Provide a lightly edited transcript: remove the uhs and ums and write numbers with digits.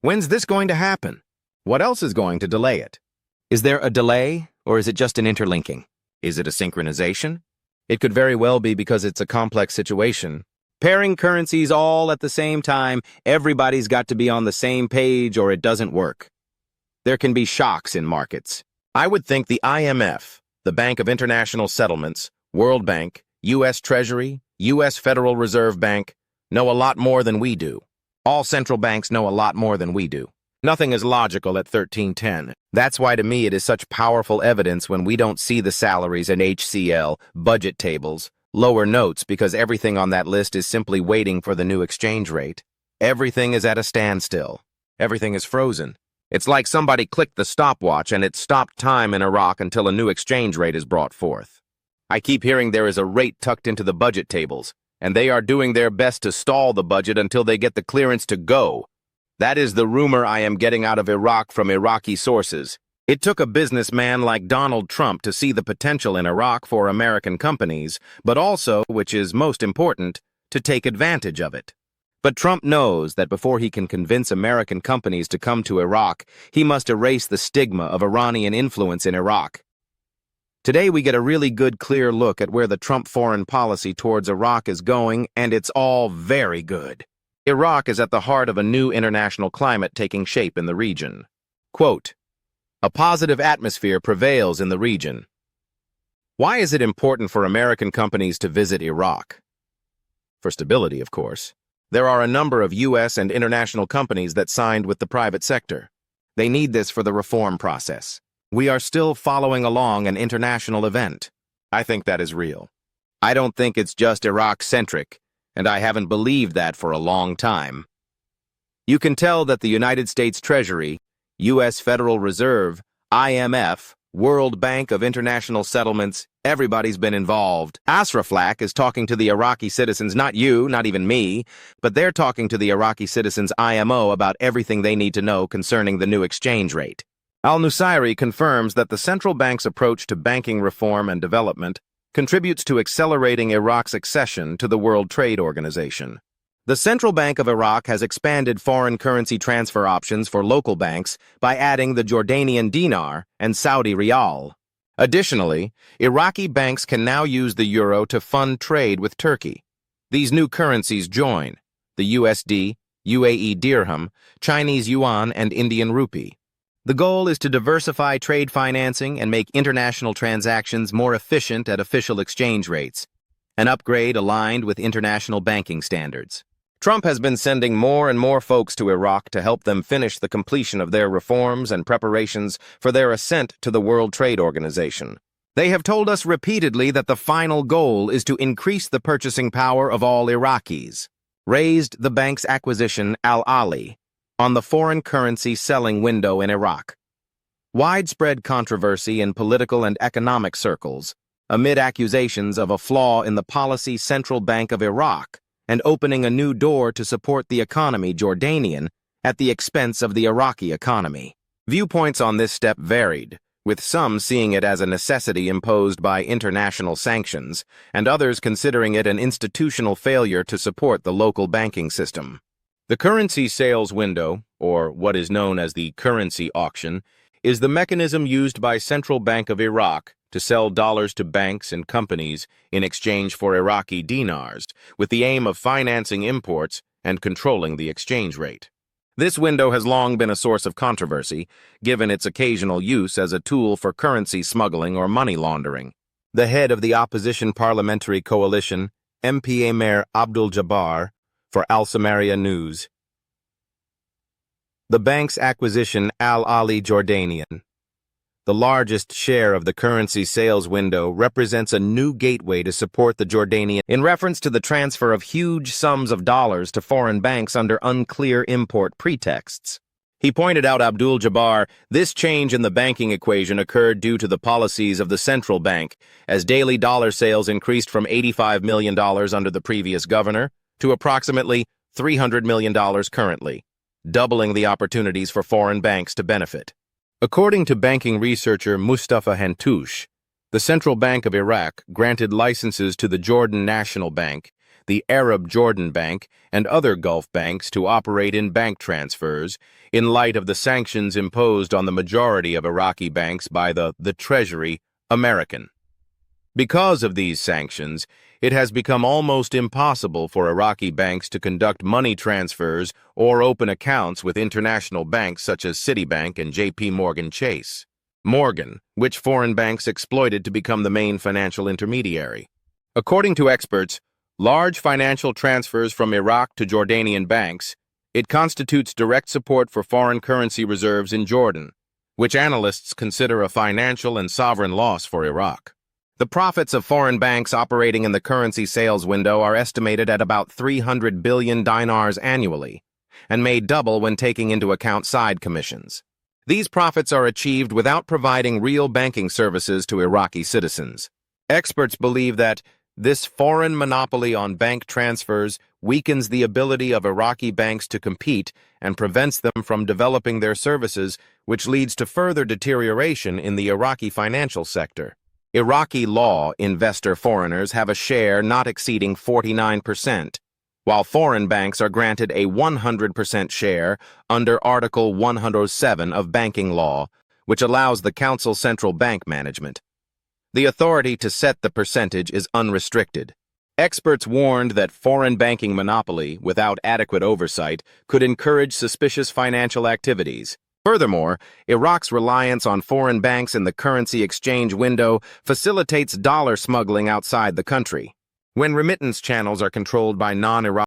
When's this going to happen? What else is going to delay it? Is there a delay, or is it just an interlinking? Is it a synchronization? It could very well be because it's a complex situation. Pairing currencies all at the same time, everybody's got to be on the same page or it doesn't work. There can be shocks in markets. I would think the IMF, the Bank of International Settlements, World Bank, U.S. Treasury, U.S. Federal Reserve Bank, know a lot more than we do. All central banks know a lot more than we do. Nothing is logical at 1310. That's why to me it is such powerful evidence when we don't see the salaries and HCL, budget tables, lower notes because everything on that list is simply waiting for the new exchange rate. Everything is at a standstill. Everything is frozen. It's like somebody clicked the stopwatch and it stopped time in Iraq until a new exchange rate is brought forth. I keep hearing there is a rate tucked into the budget tables, and they are doing their best to stall the budget until they get the clearance to go. That is the rumor I am getting out of Iraq from Iraqi sources. It took a businessman like Donald Trump to see the potential in Iraq for American companies, but also, which is most important, to take advantage of it. But Trump knows that before he can convince American companies to come to Iraq, he must erase the stigma of Iranian influence in Iraq. Today we get a really good, clear look at where the Trump foreign policy towards Iraq is going, and it's all very good. Iraq is at the heart of a new international climate taking shape in the region. Quote, "A positive atmosphere prevails in the region." Why is it important for American companies to visit Iraq? For stability, of course. There are a number of U.S. and international companies that signed with the private sector. They need this for the reform process. We are still following along an international event. I think that is real. I don't think it's just Iraq-centric, and I haven't believed that for a long time. You can tell that the United States Treasury, U.S. Federal Reserve, IMF, World Bank of International Settlements, everybody's been involved. Asraflak is talking to the Iraqi citizens, not you, not even me, but they're talking to the Iraqi citizens' IMO about everything they need to know concerning the new exchange rate. Al-Nusayri confirms that the central bank's approach to banking reform and development contributes to accelerating Iraq's accession to the World Trade Organization. The Central Bank of Iraq has expanded foreign currency transfer options for local banks by adding the Jordanian dinar and Saudi riyal. Additionally, Iraqi banks can now use the euro to fund trade with Turkey. These new currencies join the USD, UAE dirham, Chinese yuan, and Indian rupee. The goal is to diversify trade financing and make international transactions more efficient at official exchange rates, an upgrade aligned with international banking standards. Trump has been sending more and more folks to Iraq to help them finish the completion of their reforms and preparations for their ascent to the World Trade Organization. They have told us repeatedly that the final goal is to increase the purchasing power of all Iraqis. Raised the bank's acquisition, Al-Ali, on the foreign currency selling window in Iraq. Widespread controversy in political and economic circles, amid accusations of a flaw in the policy Central Bank of Iraq and opening a new door to support the economy Jordanian at the expense of the Iraqi economy. Viewpoints on this step varied, with some seeing it as a necessity imposed by international sanctions, and others considering it an institutional failure to support the local banking system. The currency sales window, or what is known as the currency auction, is the mechanism used by Central Bank of Iraq to sell dollars to banks and companies in exchange for Iraqi dinars, with the aim of financing imports and controlling the exchange rate. This window has long been a source of controversy, given its occasional use as a tool for currency smuggling or money laundering. The head of the opposition parliamentary coalition, MP Emir Abdul Jabbar, for Al Samaria News. The bank's acquisition, Al-Ali Jordanian. The largest share of the currency sales window represents a new gateway to support the Jordanian in reference to the transfer of huge sums of dollars to foreign banks under unclear import pretexts. He pointed out, Abdul Jabbar, this change in the banking equation occurred due to the policies of the central bank, as daily dollar sales increased from $85 million under the previous governor to approximately $300 million currently, doubling the opportunities for foreign banks to benefit. According to banking researcher Mustafa Hantouche, the Central Bank of Iraq granted licenses to the Jordan National Bank, the Arab Jordan Bank, and other Gulf banks to operate in bank transfers in light of the sanctions imposed on the majority of Iraqi banks by the Treasury American. Because of these sanctions, it has become almost impossible for Iraqi banks to conduct money transfers or open accounts with international banks such as Citibank and J.P. Morgan Chase. Morgan, which foreign banks exploited to become the main financial intermediary. According to experts, large financial transfers from Iraq to Jordanian banks, it constitutes direct support for foreign currency reserves in Jordan, which analysts consider a financial and sovereign loss for Iraq. The profits of foreign banks operating in the currency sales window are estimated at about 300 billion dinars annually, and may double when taking into account side commissions. These profits are achieved without providing real banking services to Iraqi citizens. Experts believe that this foreign monopoly on bank transfers weakens the ability of Iraqi banks to compete and prevents them from developing their services, which leads to further deterioration in the Iraqi financial sector. Iraqi law investor foreigners have a share not exceeding 49%, while foreign banks are granted a 100% share under Article 107 of banking law, which allows the Council Central Bank management. The authority to set the percentage is unrestricted. Experts warned that foreign banking monopoly, without adequate oversight, could encourage suspicious financial activities. Furthermore, Iraq's reliance on foreign banks in the currency exchange window facilitates dollar smuggling outside the country. When remittance channels are controlled by non-Iraqi